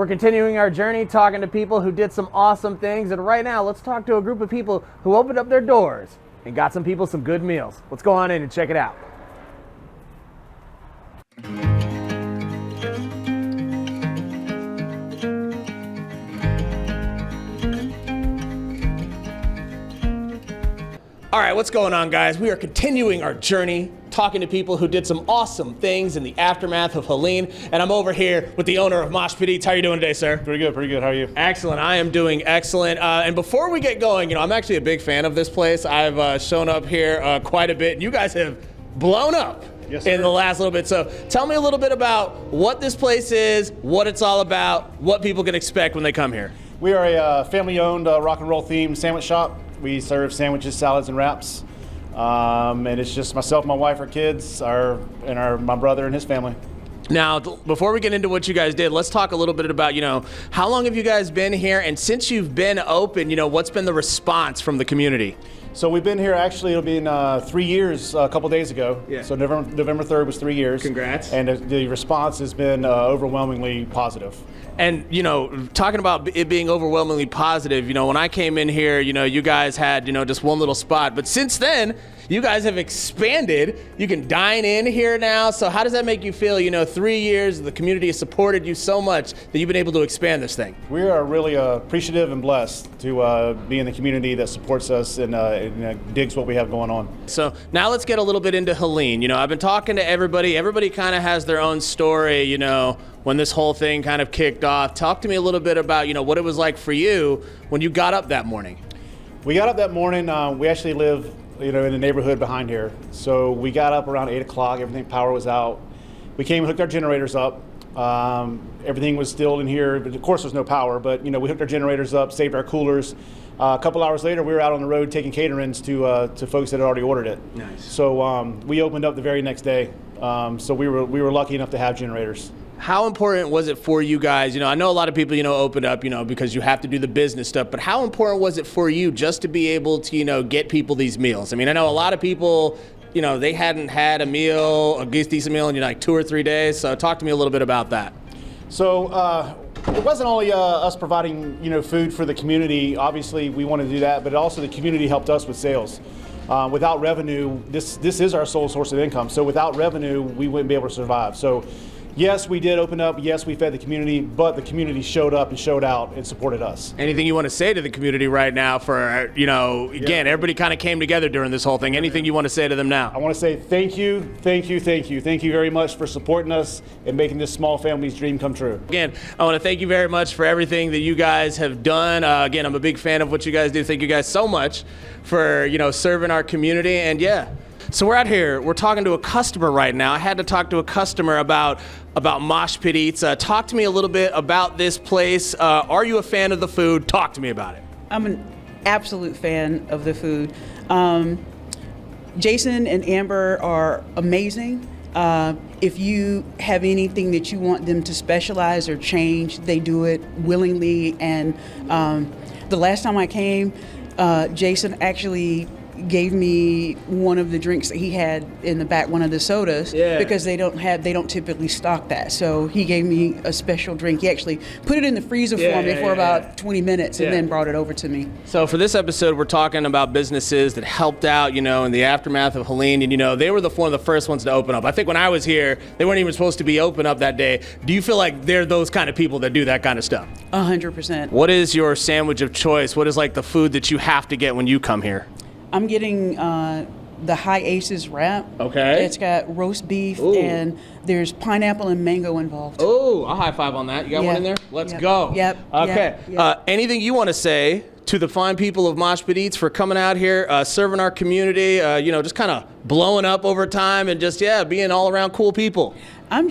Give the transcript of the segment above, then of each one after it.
We're continuing our journey talking to people who did some awesome things, and right now let's talk to a group of people who opened up their doors and got some people some good meals. Let's go on in and check it out. All right, what's going on, guys? We are continuing our journey talking to people who did some awesome things in the aftermath of Helene, and I'm over here with the owner of Mosh Pit Eats. How are you doing today, sir? Pretty good. How are you? Excellent. I am doing excellent. And before we get going, I'm actually a big fan of this place. I've shown up here quite a bit, and you guys have blown up in the last little bit. So tell me a little bit about what this place is, what it's all about, what people can expect when they come here. We are a family-owned rock and roll themed sandwich shop. We serve sandwiches, salads, and wraps. And it's just myself, my wife, our kids, my brother and his family. Now, before we get into what you guys did, let's talk a little bit about, how long have you guys been here? And since you've been open, what's been the response from the community? So we've been here, actually, it'll be in 3 years a couple days ago. Yeah. So November 3rd was 3 years. Congrats. And the response has been overwhelmingly positive. And, talking about it being overwhelmingly positive, when I came in here, you guys had, just one little spot. But since then, you guys have expanded. You can dine in here now. So how does that make you feel? 3 years, the community has supported you so much that you've been able to expand this thing. We are really appreciative and blessed to be in the community that supports us and digs what we have going on. So now let's get a little bit into Helene. I've been talking to everybody. Everybody kind of has their own story, when this whole thing kind of kicked off. Talk to me a little bit about, what it was like for you when you got up that morning. We got up that morning. We actually live, in the neighborhood behind here. So we got up around 8 o'clock. Everything, power was out. We came and hooked our generators up. Everything was still in here. But of course, there's no power, but we hooked our generators up, saved our coolers. A couple hours later, we were out on the road taking caterings to folks that had already ordered it. Nice. So we opened up the very next day. So we were lucky enough to have generators. How important was it for you guys? I know a lot of people, open up, because you have to do the business stuff, but how important was it for you just to be able to, get people these meals? I mean, I know a lot of people, they hadn't had a decent meal in like 2 or 3 days. So talk to me a little bit about that. So it wasn't only us providing, food for the community. Obviously, we wanted to do that, but also the community helped us with sales. Without revenue, this is our sole source of income. So without revenue, we wouldn't be able to survive. So yes, we did open up. Yes, we fed the community, but the community showed up and showed out and supported us. Anything you want to say to the community right now for, again, everybody kind of came together during this whole thing. Anything you want to say to them now? I want to say thank you. Thank you very much for supporting us and making this small family's dream come true. Again, I want to thank you very much for everything that you guys have done. Again, I'm a big fan of what you guys do. Thank you guys so much for, serving our community. And so we're out here, we're talking to a customer right now. I had to talk to a customer about Mosh Pit Eats. Talk to me a little bit about this place. Are you a fan of the food? Talk to me about it. I'm an absolute fan of the food. Jason and Amber are amazing. If you have anything that you want them to specialize or change, they do it willingly. And the last time I came, Jason actually gave me one of the drinks that he had in the back, one of the sodas, because they don't typically stock that. So he gave me a special drink. He actually put it in the freezer for me for about 20 minutes and then brought it over to me. So for this episode, we're talking about businesses that helped out, in the aftermath of Helene, and they were one of the first ones to open up. I think when I was here, they weren't even supposed to be open up that day. Do you feel like they're those kind of people that do that kind of stuff? 100%. What is your sandwich of choice? What is the food that you have to get when you come here? I'm getting the High Aces wrap. Okay. It's got roast beef and there's pineapple and mango involved. Oh, I'll high five on that. You got one in there? Let's go. Yep. Okay. Yep. Anything you want to say to the fine people of Mosh Pit Eats for coming out here, serving our community, just kind of blowing up over time and just, being all around cool people? I'm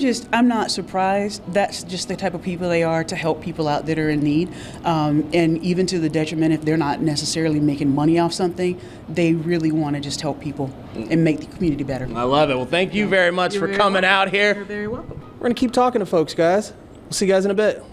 not surprised. That's just the type of people they are, to help people out that are in need. And even to the detriment, if they're not necessarily making money off something, they really want to just help people and make the community better. I love it. Well, thank you very much for coming out here. You're very welcome. We're going to keep talking to folks, guys. We'll see you guys in a bit.